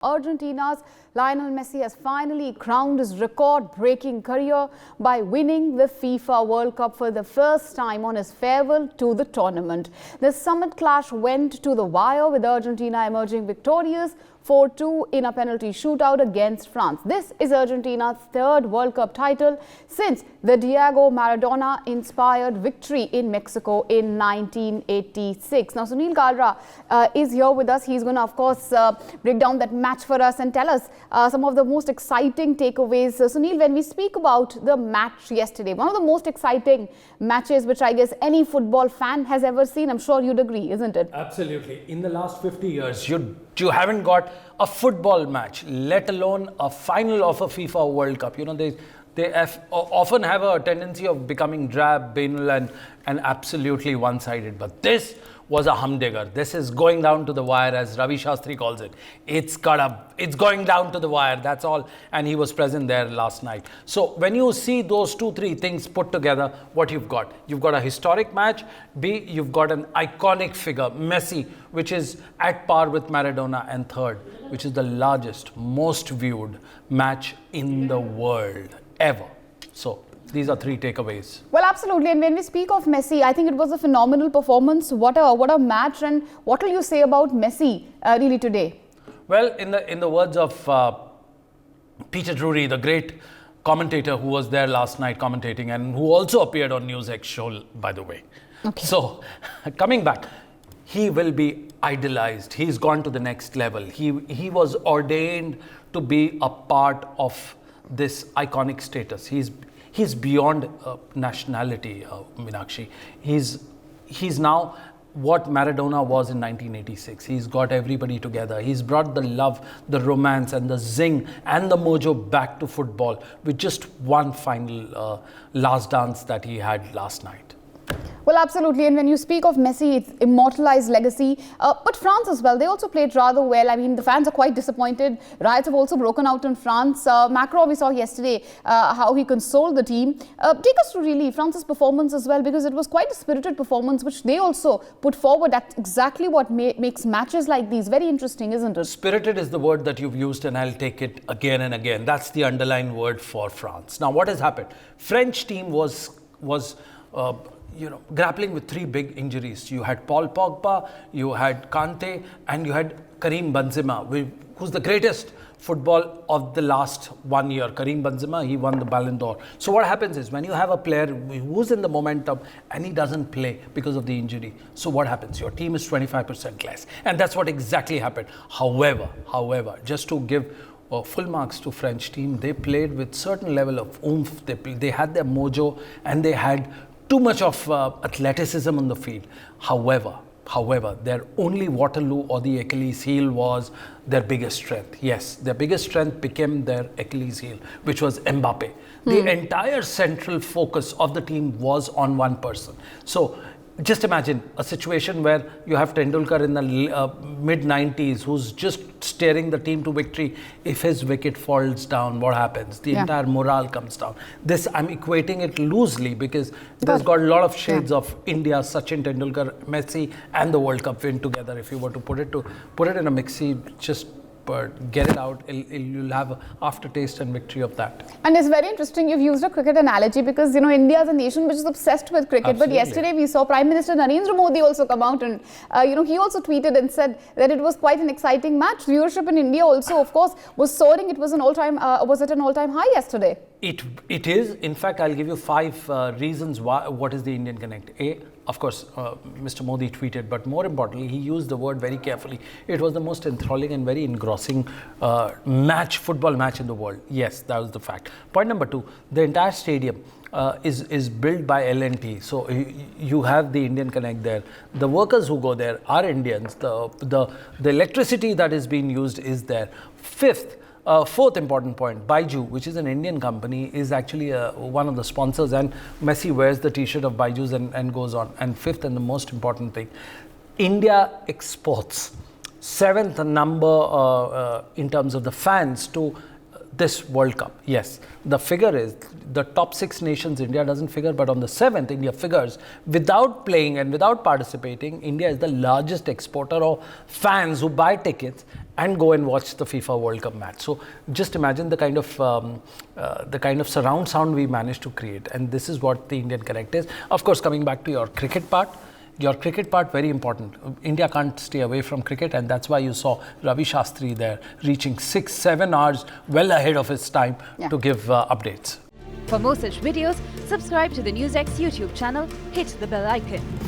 Argentina's Lionel Messi has finally crowned his record-breaking career by winning the FIFA World Cup for the first time on his farewell to the tournament. The summit clash went to the wire, with Argentina emerging victorious 4-2 in a penalty shootout against France. This is Argentina's third World Cup title since the Diego Maradona-inspired victory in Mexico in 1986. Now, Sunil Kalra is here with us. He's going to, of course, break down that match for us and tell us some of the most exciting takeaways. Sunil, when we speak about the match yesterday, one of the most exciting matches which I guess any football fan has ever seen, I'm sure you'd agree, isn't it? Absolutely. In the last 50 years, you haven't got a football match, let alone a final of a FIFA World Cup. You know, they often have a tendency of becoming drab, banal and absolutely one-sided. But this was a humdinger. This is going down to the wire, as Ravi Shastri calls it. It's going down to the wire, that's all. And he was present there last night. So when you see those three things put together, what you've got a historic match. B, you've got an iconic figure, Messi, which is at par with Maradona. And third, which is the largest, most viewed match in the world ever. So these are three takeaways. Well, absolutely. And when we speak of Messi, I think it was a phenomenal performance. What a match. And what will you say about Messi really today? Well, in the words of Peter Drury, the great commentator who was there last night commentating and who also appeared on NewsX show, by the way. Okay. So, coming back, he will be idolized. He's gone to the next level. He was ordained to be a part of this iconic status. He's beyond nationality, Meenakshi. He's now what Maradona was in 1986. He's got everybody together. He's brought the love, the romance and the zing and the mojo back to football with just one final last dance that he had last night. Well, absolutely. And when you speak of Messi, it's immortalized legacy. But France as well, they also played rather well. I mean, the fans are quite disappointed. Riots have also broken out in France. Macron, we saw yesterday how he consoled the team. Take us through really France's performance as well, because it was quite a spirited performance, which they also put forward. That's exactly what makes matches like these very interesting, isn't it? Spirited is the word that you've used, and I'll take it again and again. That's the underlying word for France. Now, what has happened? French team was grappling with three big injuries. You had Paul Pogba, you had Kante, and you had Karim Benzema, who's the greatest football of the last 1 year. Karim Benzema, he won the Ballon d'Or. So what happens is, when you have a player who's in the momentum and he doesn't play because of the injury, so what happens? Your team is 25% less. And that's what exactly happened. However, just to give full marks to French team, they played with certain level of oomph. They had their mojo and they had too much of athleticism on the field. However, their only Waterloo or the Achilles heel was their biggest strength. Yes, their biggest strength became their Achilles heel, which was Mbappe. The entire central focus of the team was on one person. So just imagine a situation where you have Tendulkar in the mid-90s who's just steering the team to victory. If his wicket falls down, what happens? The entire morale comes down. This, I'm equating it loosely because there's got a lot of shades of India, Sachin Tendulkar, Messi and the World Cup win together. If you were to put it in a mixie, just get it out, you'll have an aftertaste and victory of that. And it's very interesting you've used a cricket analogy, because India is a nation which is obsessed with cricket. Absolutely. But yesterday we saw Prime Minister Narendra Modi also come out and he also tweeted and said that it was quite an exciting match. Viewership in India also, of course, was soaring. It was an all-time was at an all-time high yesterday. It is. In fact, I'll give you 5 reasons why. What is the Indian Connect? Of course, Mr. Modi tweeted, but more importantly, he used the word very carefully. It was the most enthralling and very engrossing football match in the world. Yes, that was the fact. Point number 2, the entire stadium is built by L&T. So you have the Indian Connect there. The workers who go there are Indians. The electricity that is being used is there. Fourth important point, Baiju, which is an Indian company, is actually one of the sponsors, and Messi wears the t-shirt of Baiju's and goes on. And fifth, and the most important thing, India exports 7th number in terms of the fans to this World Cup. Yes, the figure is the top 6 nations, India doesn't figure, but on the 7th, India figures. Without playing and without participating, India is the largest exporter of fans who buy tickets and go and watch the FIFA World Cup match. So just imagine the kind of surround sound we managed to create, and this is what the Indian Connect is. Of course, coming back to your cricket part, very important. India can't stay away from cricket, and that's why you saw Ravi Shastri there reaching 6-7 hours well ahead of his time to give updates. For more such videos, subscribe to the NewsX YouTube channel, hit the bell icon.